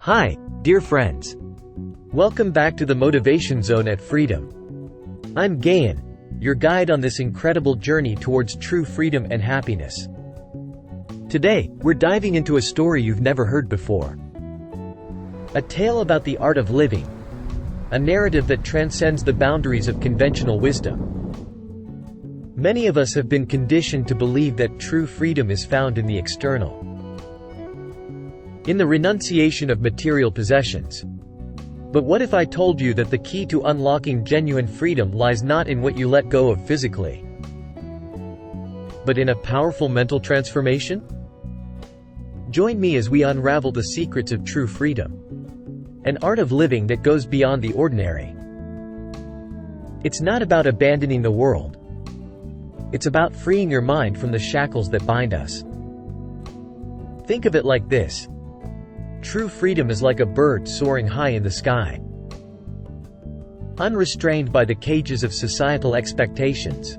Hi, dear friends. Welcome back to the Motivation Zone at Freedom. I'm Gayan, your guide on this incredible journey towards true freedom and happiness. Today, we're diving into a story you've never heard before. A tale about the art of living. A narrative that transcends the boundaries of conventional wisdom. Many of us have been conditioned to believe that true freedom is found in the external. In the renunciation of material possessions. But what if I told you that the key to unlocking genuine freedom lies not in what you let go of physically, but in a powerful mental transformation? Join me as we unravel the secrets of true freedom. An art of living that goes beyond the ordinary. It's not about abandoning the world. It's about freeing your mind from the shackles that bind us. Think of it like this. True freedom is like a bird soaring high in the sky. Unrestrained by the cages of societal expectations.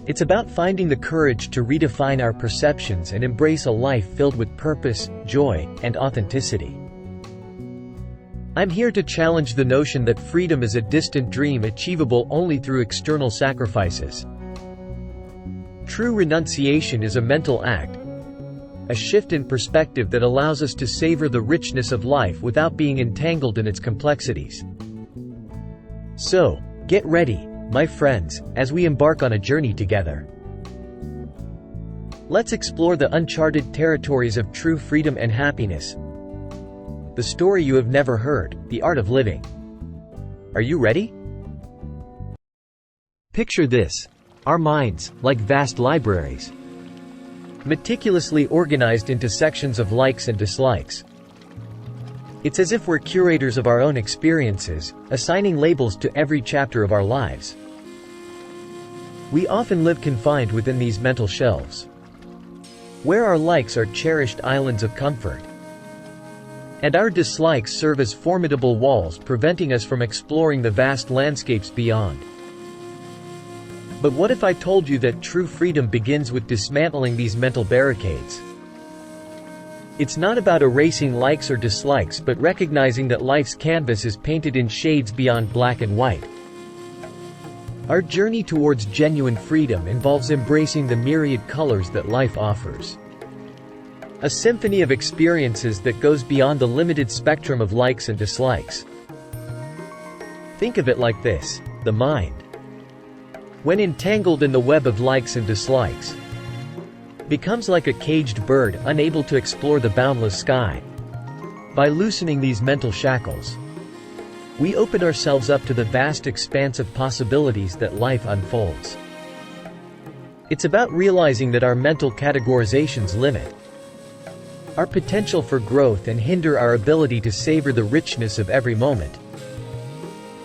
It's about finding the courage to redefine our perceptions and embrace a life filled with purpose, joy, and authenticity. I'm here to challenge the notion that freedom is a distant dream achievable only through external sacrifices. True renunciation is a mental act, a shift in perspective that allows us to savor the richness of life without being entangled in its complexities. So, get ready, my friends, as we embark on a journey together. Let's explore the uncharted territories of true freedom and happiness. The story you have never heard, the art of living. Are you ready? Picture this. Our minds, like vast libraries, meticulously organized into sections of likes and dislikes. It's as if we're curators of our own experiences, assigning labels to every chapter of our lives. We often live confined within these mental shelves, where our likes are cherished islands of comfort, and our dislikes serve as formidable walls preventing us from exploring the vast landscapes beyond. But what if I told you that true freedom begins with dismantling these mental barricades? It's not about erasing likes or dislikes but recognizing that life's canvas is painted in shades beyond black and white. Our journey towards genuine freedom involves embracing the myriad colors that life offers. A symphony of experiences that goes beyond the limited spectrum of likes and dislikes. Think of it like this: the mind, when entangled in the web of likes and dislikes, becomes like a caged bird unable to explore the boundless sky. By loosening these mental shackles, we open ourselves up to the vast expanse of possibilities that life unfolds. It's about realizing that our mental categorizations limit our potential for growth and hinder our ability to savor the richness of every moment.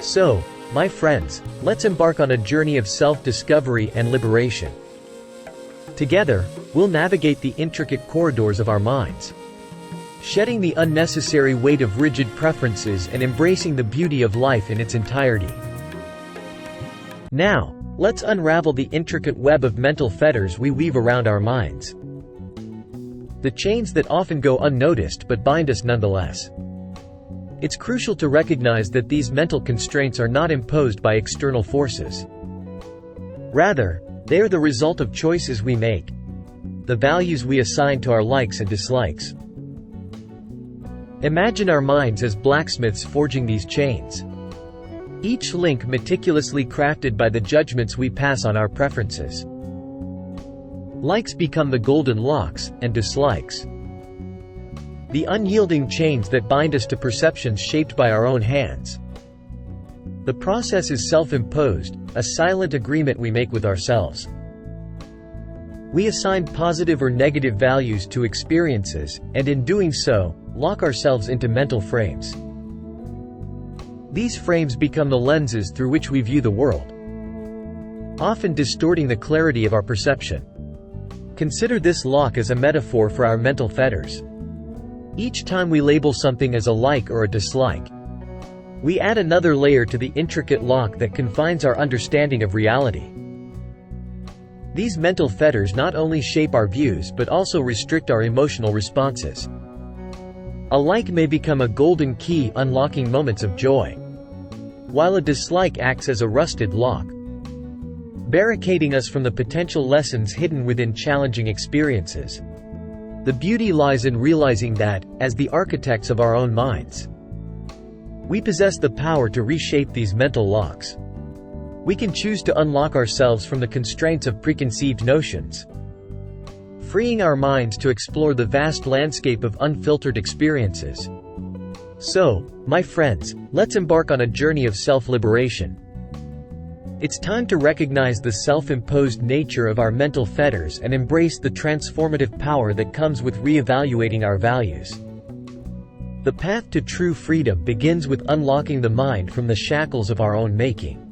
So, my friends, let's embark on a journey of self-discovery and liberation. Together, we'll navigate the intricate corridors of our minds, shedding the unnecessary weight of rigid preferences and embracing the beauty of life in its entirety. Now, let's unravel the intricate web of mental fetters we weave around our minds. The chains that often go unnoticed but bind us nonetheless. It's crucial to recognize that these mental constraints are not imposed by external forces. Rather, they are the result of choices we make, the values we assign to our likes and dislikes. Imagine our minds as blacksmiths forging these chains, each link meticulously crafted by the judgments we pass on our preferences. Likes become the golden locks, and dislikes the unyielding chains that bind us to perceptions shaped by our own hands. The process is self-imposed, a silent agreement we make with ourselves. We assign positive or negative values to experiences, and in doing so, lock ourselves into mental frames. These frames become the lenses through which we view the world, often distorting the clarity of our perception. Consider this lock as a metaphor for our mental fetters. Each time we label something as a like or a dislike, we add another layer to the intricate lock that confines our understanding of reality. These mental fetters not only shape our views but also restrict our emotional responses. A like may become a golden key unlocking moments of joy, while a dislike acts as a rusted lock, barricading us from the potential lessons hidden within challenging experiences. The beauty lies in realizing that, as the architects of our own minds, we possess the power to reshape these mental locks. We can choose to unlock ourselves from the constraints of preconceived notions, freeing our minds to explore the vast landscape of unfiltered experiences. So, my friends, let's embark on a journey of self-liberation. It's time to recognize the self-imposed nature of our mental fetters and embrace the transformative power that comes with re-evaluating our values. The path to true freedom begins with unlocking the mind from the shackles of our own making.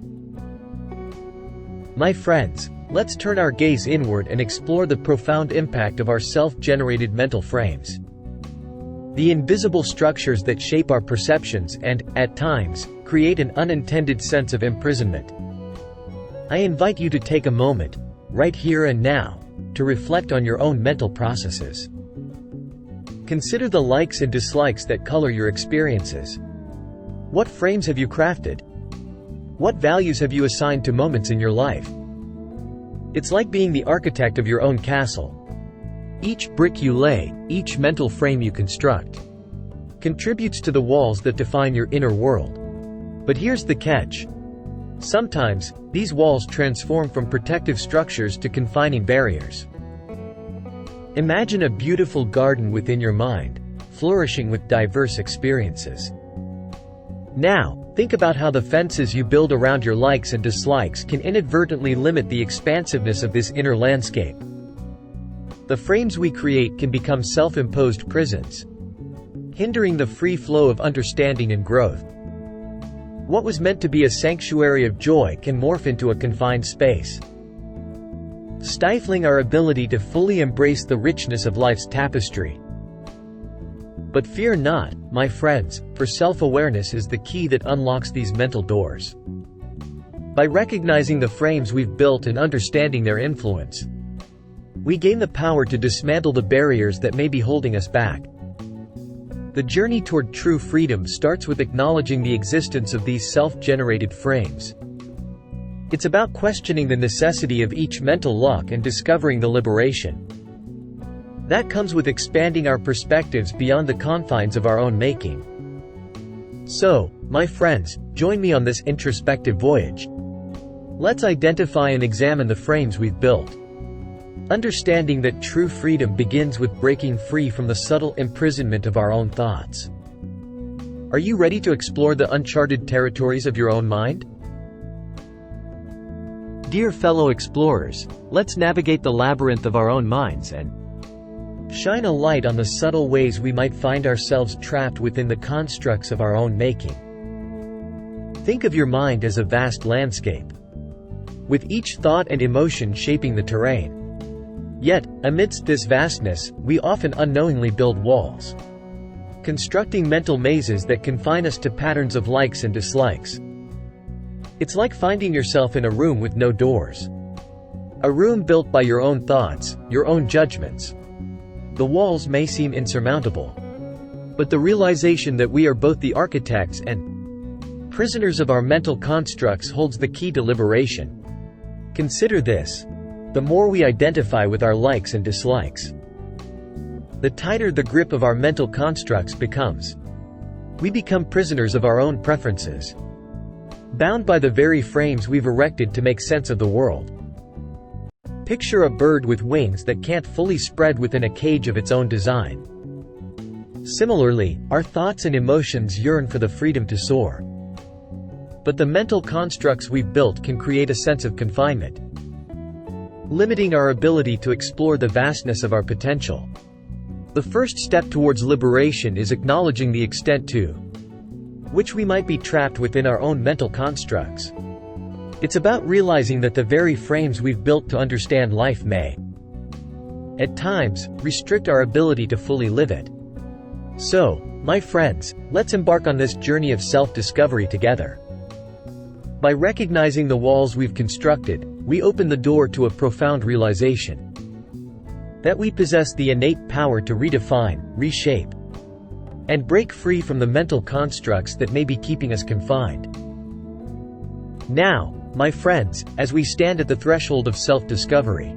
My friends, let's turn our gaze inward and explore the profound impact of our self-generated mental frames. The invisible structures that shape our perceptions and, at times, create an unintended sense of imprisonment. I invite you to take a moment, right here and now, to reflect on your own mental processes. Consider the likes and dislikes that color your experiences. What frames have you crafted? What values have you assigned to moments in your life? It's like being the architect of your own castle. Each brick you lay, each mental frame you construct, contributes to the walls that define your inner world. But here's the catch. Sometimes, these walls transform from protective structures to confining barriers. Imagine a beautiful garden within your mind, flourishing with diverse experiences. Now, think about how the fences you build around your likes and dislikes can inadvertently limit the expansiveness of this inner landscape. The frames we create can become self-imposed prisons, hindering the free flow of understanding and growth. What was meant to be a sanctuary of joy can morph into a confined space, stifling our ability to fully embrace the richness of life's tapestry. But fear not, my friends, for self-awareness is the key that unlocks these mental doors. By recognizing the frames we've built and understanding their influence, we gain the power to dismantle the barriers that may be holding us back. The journey toward true freedom starts with acknowledging the existence of these self-generated frames. It's about questioning the necessity of each mental lock and discovering the liberation that comes with expanding our perspectives beyond the confines of our own making. So, my friends, join me on this introspective voyage. Let's identify and examine the frames we've built, understanding that true freedom begins with breaking free from the subtle imprisonment of our own thoughts. Are you ready to explore the uncharted territories of your own mind? Dear fellow explorers, let's navigate the labyrinth of our own minds and shine a light on the subtle ways we might find ourselves trapped within the constructs of our own making. Think of your mind as a vast landscape, with each thought and emotion shaping the terrain. Yet, amidst this vastness, we often unknowingly build walls, constructing mental mazes that confine us to patterns of likes and dislikes. It's like finding yourself in a room with no doors. A room built by your own thoughts, your own judgments. The walls may seem insurmountable, but the realization that we are both the architects and prisoners of our mental constructs holds the key to liberation. Consider this. The more we identify with our likes and dislikes, the tighter the grip of our mental constructs becomes. We become prisoners of our own preferences, bound by the very frames we've erected to make sense of the world. Picture a bird with wings that can't fully spread within a cage of its own design. Similarly, our thoughts and emotions yearn for the freedom to soar. But the mental constructs we've built can create a sense of confinement, limiting our ability to explore the vastness of our potential. The first step towards liberation is acknowledging the extent to which we might be trapped within our own mental constructs. It's about realizing that the very frames we've built to understand life may, at times, restrict our ability to fully live it. So, my friends, let's embark on this journey of self-discovery together. By recognizing the walls we've constructed, we open the door to a profound realization that we possess the innate power to redefine, reshape, and break free from the mental constructs that may be keeping us confined. Now, my friends, as we stand at the threshold of self-discovery,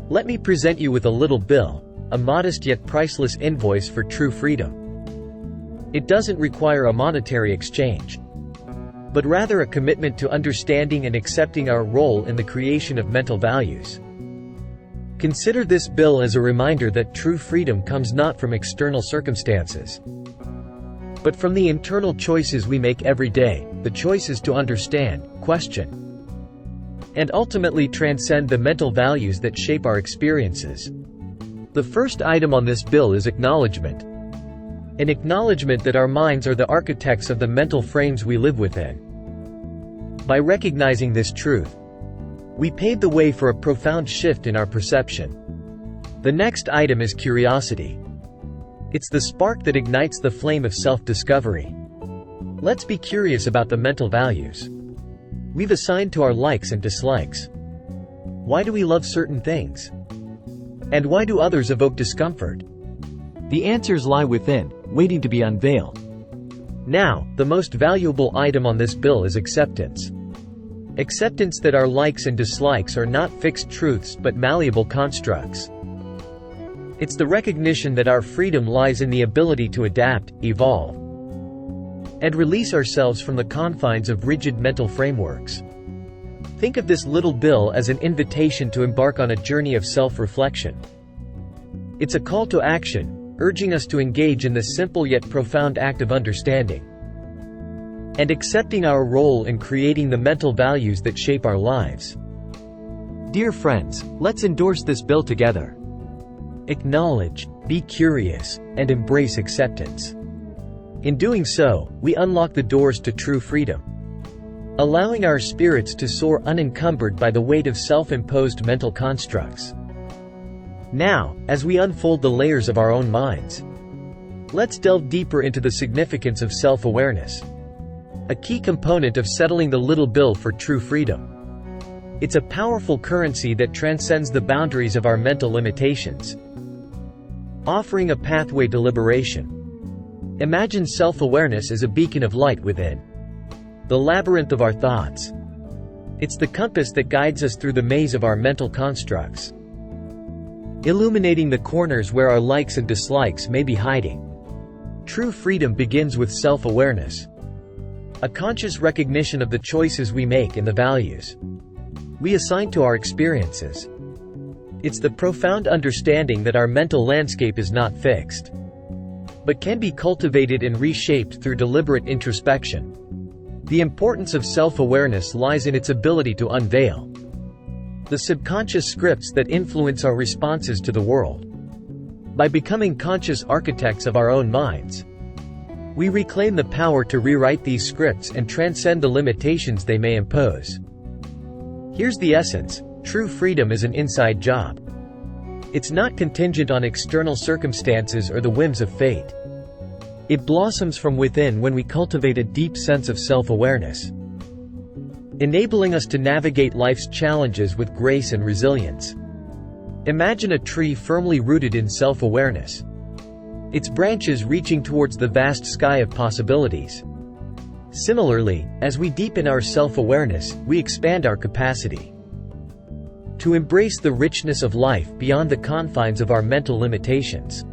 let me present you with a little bill, a modest yet priceless invoice for true freedom. It doesn't require a monetary exchange, but rather a commitment to understanding and accepting our role in the creation of mental values. Consider this bill as a reminder that true freedom comes not from external circumstances, but from the internal choices we make every day, the choices to understand, question, and ultimately transcend the mental values that shape our experiences. The first item on this bill is acknowledgement. An acknowledgement that our minds are the architects of the mental frames we live within. By recognizing this truth, we pave the way for a profound shift in our perception. The next item is curiosity. It's the spark that ignites the flame of self-discovery. Let's be curious about the mental values we've assigned to our likes and dislikes. Why do we love certain things? And why do others evoke discomfort? The answers lie within, waiting to be unveiled. Now, the most valuable item on this bill is acceptance. Acceptance that our likes and dislikes are not fixed truths but malleable constructs. It's the recognition that our freedom lies in the ability to adapt, evolve, and release ourselves from the confines of rigid mental frameworks. Think of this little bill as an invitation to embark on a journey of self-reflection. It's a call to action, urging us to engage in the simple yet profound act of understanding and accepting our role in creating the mental values that shape our lives. Dear friends, let's endorse this bill together. Acknowledge, be curious, and embrace acceptance. In doing so, we unlock the doors to true freedom, allowing our spirits to soar unencumbered by the weight of self-imposed mental constructs. Now, as we unfold the layers of our own minds, let's delve deeper into the significance of self-awareness, a key component of settling the little bill for true freedom. It's a powerful currency that transcends the boundaries of our mental limitations, offering a pathway to liberation. Imagine self-awareness as a beacon of light within the labyrinth of our thoughts. It's the compass that guides us through the maze of our mental constructs, illuminating the corners where our likes and dislikes may be hiding. True freedom begins with self-awareness, a conscious recognition of the choices we make and the values we assign to our experiences. It's the profound understanding that our mental landscape is not fixed, but can be cultivated and reshaped through deliberate introspection. The importance of self-awareness lies in its ability to unveil the subconscious scripts that influence our responses to the world. By becoming conscious architects of our own minds, we reclaim the power to rewrite these scripts and transcend the limitations they may impose. Here's the essence: true freedom is an inside job. It's not contingent on external circumstances or the whims of fate. It blossoms from within when we cultivate a deep sense of self-awareness, enabling us to navigate life's challenges with grace and resilience. Imagine a tree firmly rooted in self-awareness, its branches reaching towards the vast sky of possibilities. Similarly, as we deepen our self-awareness, we expand our capacity to embrace the richness of life beyond the confines of our mental limitations.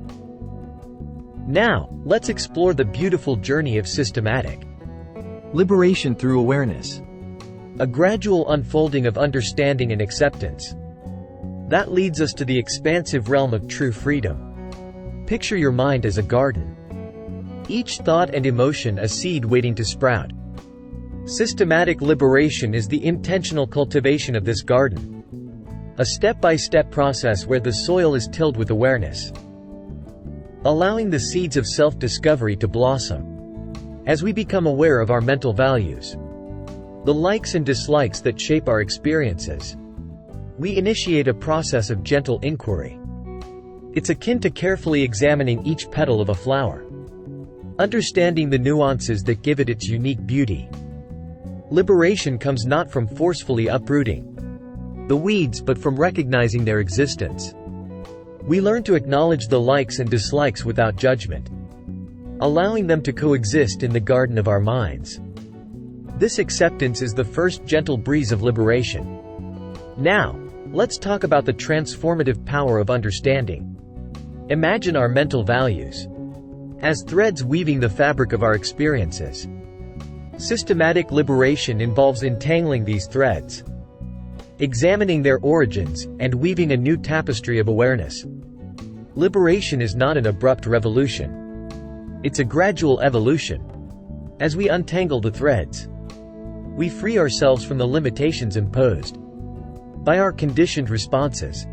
Now, let's explore the beautiful journey of systematic liberation through awareness, a gradual unfolding of understanding and acceptance that leads us to the expansive realm of true freedom. Picture your mind as a garden, each thought and emotion a seed waiting to sprout. Systematic liberation is the intentional cultivation of this garden, a step-by-step process where the soil is tilled with awareness, allowing the seeds of self-discovery to blossom. As we become aware of our mental values, the likes and dislikes that shape our experiences, we initiate a process of gentle inquiry. It's akin to carefully examining each petal of a flower, understanding the nuances that give it its unique beauty. Liberation comes not from forcefully uprooting the weeds but from recognizing their existence. We learn to acknowledge the likes and dislikes without judgment, allowing them to coexist in the garden of our minds. This acceptance is the first gentle breeze of liberation. Now, let's talk about the transformative power of understanding. Imagine our mental values as threads weaving the fabric of our experiences. Systematic liberation involves entangling these threads, examining their origins, and weaving a new tapestry of awareness. Liberation is not an abrupt revolution. It's a gradual evolution. As we untangle the threads, we free ourselves from the limitations imposed by our conditioned responses.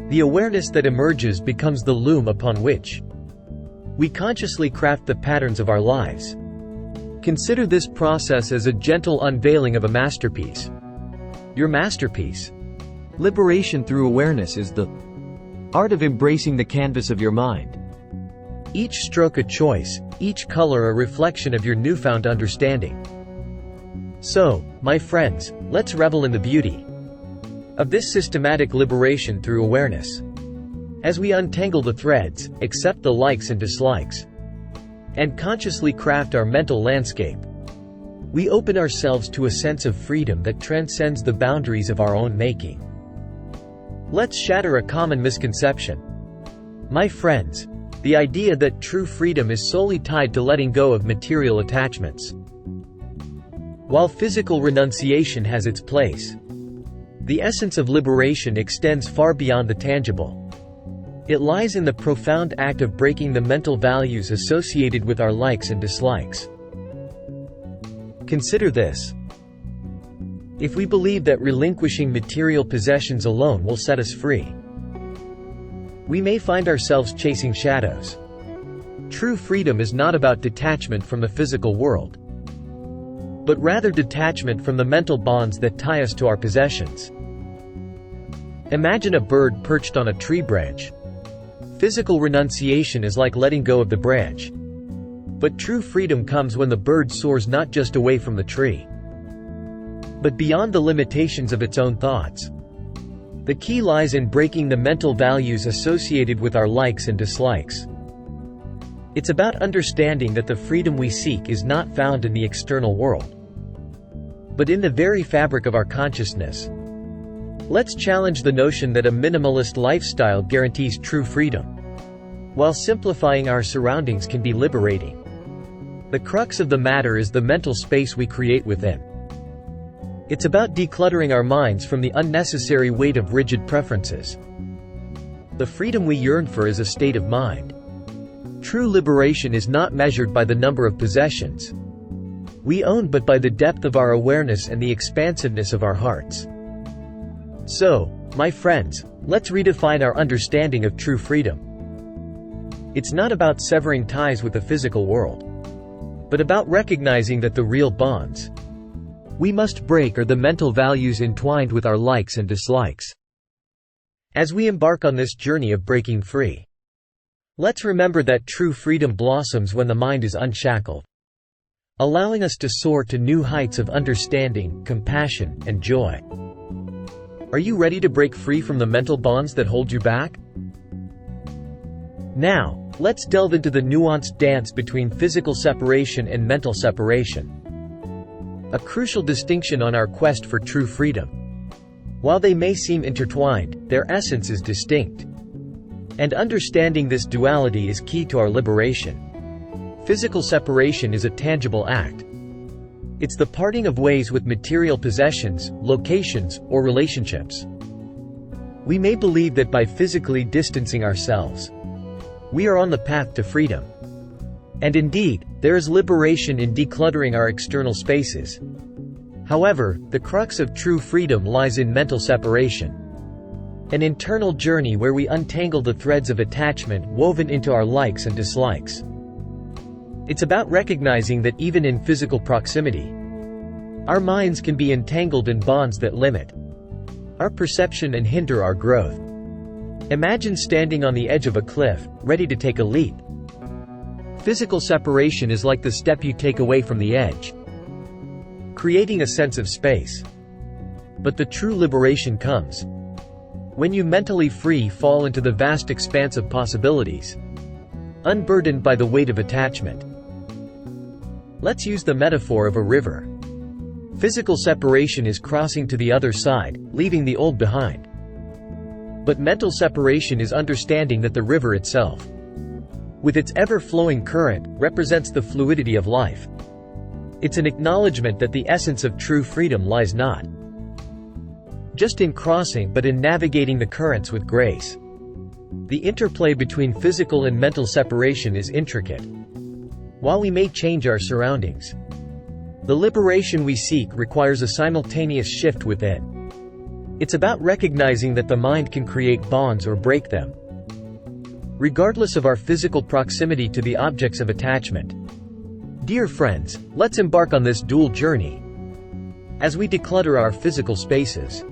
The awareness that emerges becomes the loom upon which we consciously craft the patterns of our lives. Consider this process as a gentle unveiling of a masterpiece. Your masterpiece. Liberation through awareness is the art of embracing the canvas of your mind. Each stroke a choice, each color a reflection of your newfound understanding. So, my friends, let's revel in the beauty of this systematic liberation through awareness. As we untangle the threads, accept the likes and dislikes, and consciously craft our mental landscape, we open ourselves to a sense of freedom that transcends the boundaries of our own making. Let's shatter a common misconception. My friends, the idea that true freedom is solely tied to letting go of material attachments. While physical renunciation has its place, the essence of liberation extends far beyond the tangible. It lies in the profound act of breaking the mental values associated with our likes and dislikes. Consider this. If we believe that relinquishing material possessions alone will set us free, we may find ourselves chasing shadows. True freedom is not about detachment from the physical world, but rather detachment from the mental bonds that tie us to our possessions. Imagine a bird perched on a tree branch. Physical renunciation is like letting go of the branch. But true freedom comes when the bird soars not just away from the tree, but beyond the limitations of its own thoughts. The key lies in breaking the mental values associated with our likes and dislikes. It's about understanding that the freedom we seek is not found in the external world, but in the very fabric of our consciousness. Let's challenge the notion that a minimalist lifestyle guarantees true freedom. While simplifying our surroundings can be liberating, the crux of the matter is the mental space we create within. It's about decluttering our minds from the unnecessary weight of rigid preferences. The freedom we yearn for is a state of mind. True liberation is not measured by the number of possessions we own, but by the depth of our awareness and the expansiveness of our hearts. So, my friends, let's redefine our understanding of true freedom. It's not about severing ties with the physical world, but about recognizing that the real bonds we must break are the mental values entwined with our likes and dislikes. As we embark on this journey of breaking free, let's remember that true freedom blossoms when the mind is unshackled, allowing us to soar to new heights of understanding, compassion, and joy. Are you ready to break free from the mental bonds that hold you back? Now, let's delve into the nuanced dance between physical separation and mental separation, a crucial distinction on our quest for true freedom. While they may seem intertwined, their essence is distinct. And understanding this duality is key to our liberation. Physical separation is a tangible act. It's the parting of ways with material possessions, locations, or relationships. We may believe that by physically distancing ourselves, we are on the path to freedom. And indeed, there is liberation in decluttering our external spaces. However, the crux of true freedom lies in mental separation, an internal journey where we untangle the threads of attachment woven into our likes and dislikes. It's about recognizing that even in physical proximity, our minds can be entangled in bonds that limit our perception and hinder our growth. Imagine standing on the edge of a cliff, ready to take a leap. Physical separation is like the step you take away from the edge, creating a sense of space. But the true liberation comes when you mentally fall into the vast expanse of possibilities. unburdened by the weight of attachment. Let's use the metaphor of a river. Physical separation is crossing to the other side, leaving the old behind. But mental separation is understanding that the river itself, with its ever-flowing current, represents the fluidity of life. It's an acknowledgement that the essence of true freedom lies not just in crossing but in navigating the currents with grace. The interplay between physical and mental separation is intricate. While we may change our surroundings, the liberation we seek requires a simultaneous shift within. It's about recognizing that the mind can create bonds or break them, regardless of our physical proximity to the objects of attachment. Dear friends, let's embark on this dual journey. As we declutter our physical spaces,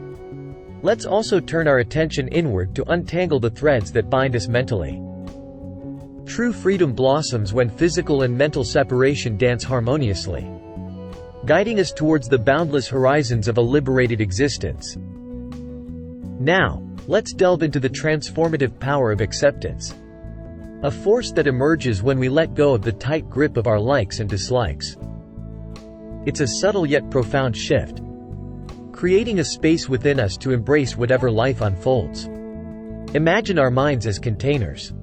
let's also turn our attention inward to untangle the threads that bind us mentally. True freedom blossoms when physical and mental separation dance harmoniously, guiding us towards the boundless horizons of a liberated existence. Now, let's delve into the transformative power of acceptance, a force that emerges when we let go of the tight grip of our likes and dislikes. It's a subtle yet profound shift, creating a space within us to embrace whatever life unfolds. Imagine our minds as containers,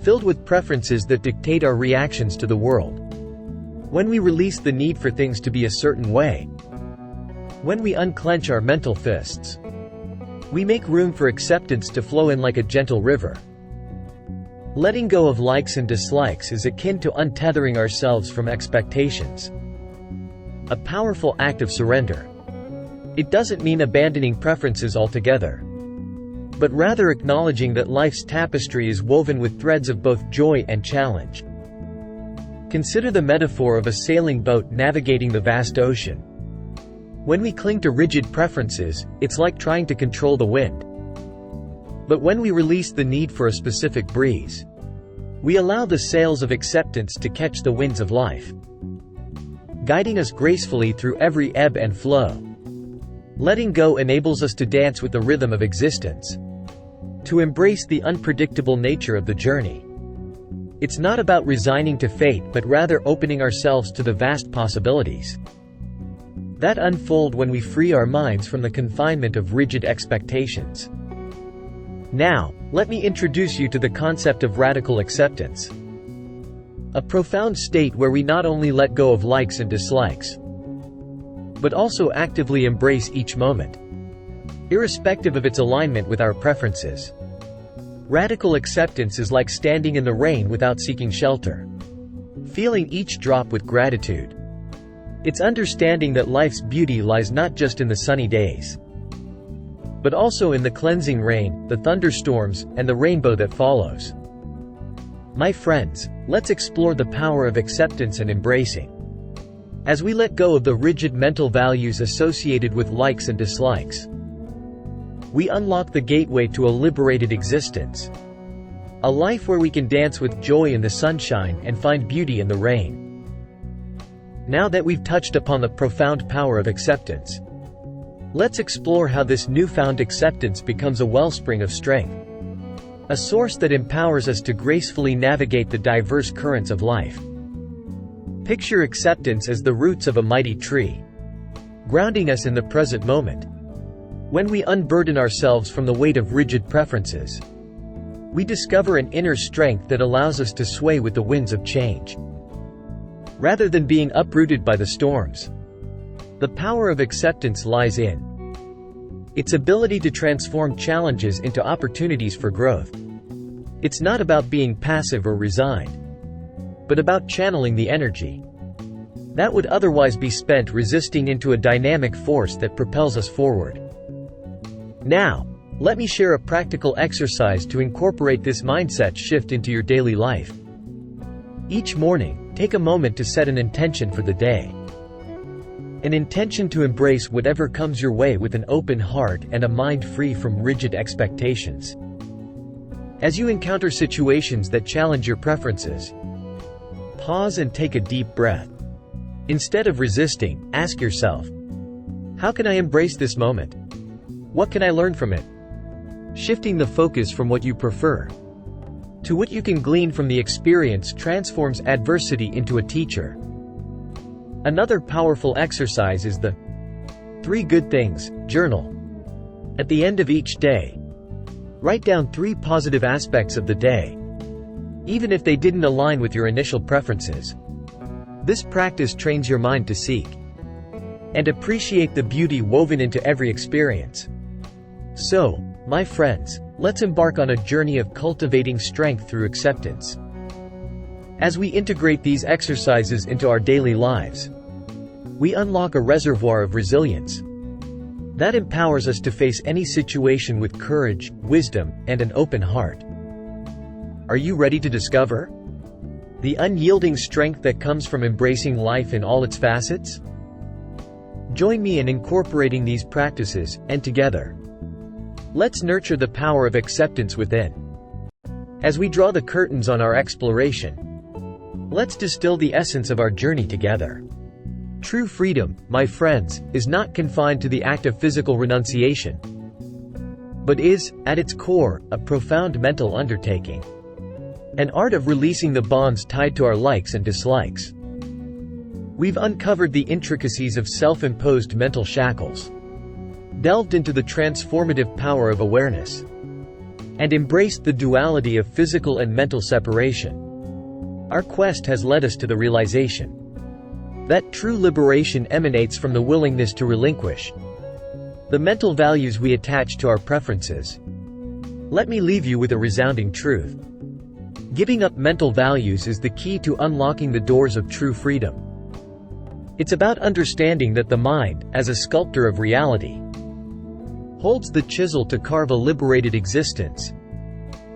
filled with preferences that dictate our reactions to the world. When we release the need for things to be a certain way, when we unclench our mental fists, we make room for acceptance to flow in like a gentle river. Letting go of likes and dislikes is akin to untethering ourselves from expectations, a powerful act of surrender. It doesn't mean abandoning preferences altogether, but rather acknowledging that life's tapestry is woven with threads of both joy and challenge. Consider the metaphor of a sailing boat navigating the vast ocean. When we cling to rigid preferences, it's like trying to control the wind. But when we release the need for a specific breeze, we allow the sails of acceptance to catch the winds of life, guiding us gracefully through every ebb and flow. Letting go enables us to dance with the rhythm of existence, to embrace the unpredictable nature of the journey. It's not about resigning to fate but rather opening ourselves to the vast possibilities that unfold when we free our minds from the confinement of rigid expectations. Now, let me introduce you to the concept of radical acceptance, a profound state where we not only let go of likes and dislikes, but also actively embrace each moment, irrespective of its alignment with our preferences. Radical acceptance is like standing in the rain without seeking shelter, feeling each drop with gratitude. It's understanding that life's beauty lies not just in the sunny days, but also in the cleansing rain, the thunderstorms, and the rainbow that follows. My friends, let's explore the power of acceptance and embracing. As we let go of the rigid mental values associated with likes and dislikes, we unlock the gateway to a liberated existence, a life where we can dance with joy in the sunshine and find beauty in the rain. Now that we've touched upon the profound power of acceptance, let's explore how this newfound acceptance becomes a wellspring of strength, a source that empowers us to gracefully navigate the diverse currents of life. Picture acceptance as the roots of a mighty tree, grounding us in the present moment. When we unburden ourselves from the weight of rigid preferences, we discover an inner strength that allows us to sway with the winds of change, rather than being uprooted by the storms. The power of acceptance lies in its ability to transform challenges into opportunities for growth. It's not about being passive or resigned, but about channeling the energy that would otherwise be spent resisting into a dynamic force that propels us forward. Now, let me share a practical exercise to incorporate this mindset shift into your daily life. Each morning, take a moment to set an intention for the day. An intention to embrace whatever comes your way with an open heart and a mind free from rigid expectations. As you encounter situations that challenge your preferences, pause and take a deep breath. Instead of resisting, ask yourself, how can I embrace this moment? What can I learn from it? Shifting the focus from what you prefer to what you can glean from the experience transforms adversity into a teacher. Another powerful exercise is the 3 Good Things journal. At the end of each day, write down 3 positive aspects of the day, even if they didn't align with your initial preferences. This practice trains your mind to seek and appreciate the beauty woven into every experience. So, my friends, let's embark on a journey of cultivating strength through acceptance. As we integrate these exercises into our daily lives, we unlock a reservoir of resilience that empowers us to face any situation with courage, wisdom, and an open heart. Are you ready to discover the unyielding strength that comes from embracing life in all its facets? Join me in incorporating these practices, and together, let's nurture the power of acceptance within. As we draw the curtains on our exploration, let's distill the essence of our journey together. True freedom, my friends, is not confined to the act of physical renunciation, but is, at its core, a profound mental undertaking. An art of releasing the bonds tied to our likes and dislikes. We've uncovered the intricacies of self-imposed mental shackles, delved into the transformative power of awareness, and embraced the duality of physical and mental separation. Our quest has led us to the realization that true liberation emanates from the willingness to relinquish the mental values we attach to our preferences. Let me leave you with a resounding truth. Giving up mental values is the key to unlocking the doors of true freedom. It's about understanding that the mind, as a sculptor of reality, holds the chisel to carve a liberated existence,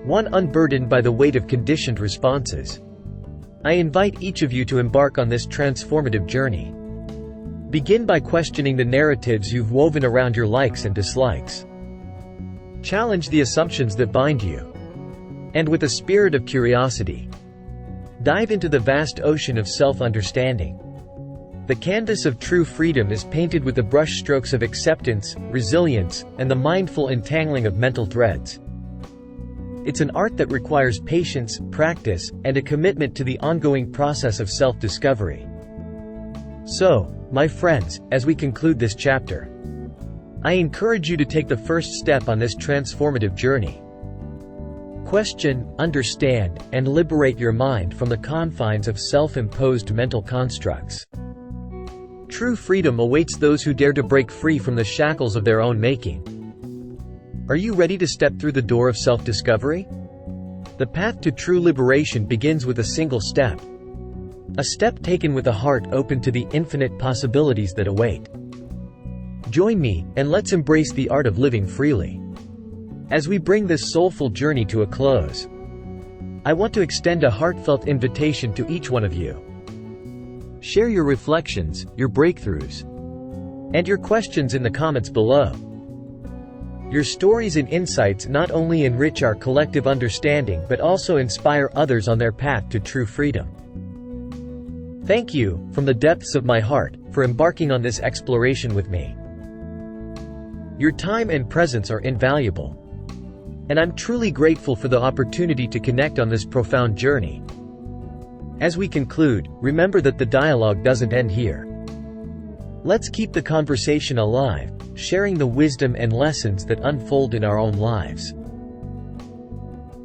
one unburdened by the weight of conditioned responses. I invite each of you to embark on this transformative journey. Begin by questioning the narratives you've woven around your likes and dislikes. Challenge the assumptions that bind you. And with a spirit of curiosity, dive into the vast ocean of self-understanding. The canvas of true freedom is painted with the brushstrokes of acceptance, resilience, and the mindful entangling of mental threads. It's an art that requires patience, practice, and a commitment to the ongoing process of self-discovery. So, my friends, as we conclude this chapter, I encourage you to take the first step on this transformative journey. Question, understand, and liberate your mind from the confines of self-imposed mental constructs. True freedom awaits those who dare to break free from the shackles of their own making. Are you ready to step through the door of self-discovery? The path to true liberation begins with a single step. A step taken with a heart open to the infinite possibilities that await. Join me, and let's embrace the art of living freely. As we bring this soulful journey to a close, I want to extend a heartfelt invitation to each one of you. Share your reflections, your breakthroughs, and your questions in the comments below. Your stories and insights not only enrich our collective understanding but also inspire others on their path to true freedom. Thank you, from the depths of my heart, for embarking on this exploration with me. Your time and presence are invaluable, and I'm truly grateful for the opportunity to connect on this profound journey. As we conclude, remember that the dialogue doesn't end here. Let's keep the conversation alive, sharing the wisdom and lessons that unfold in our own lives.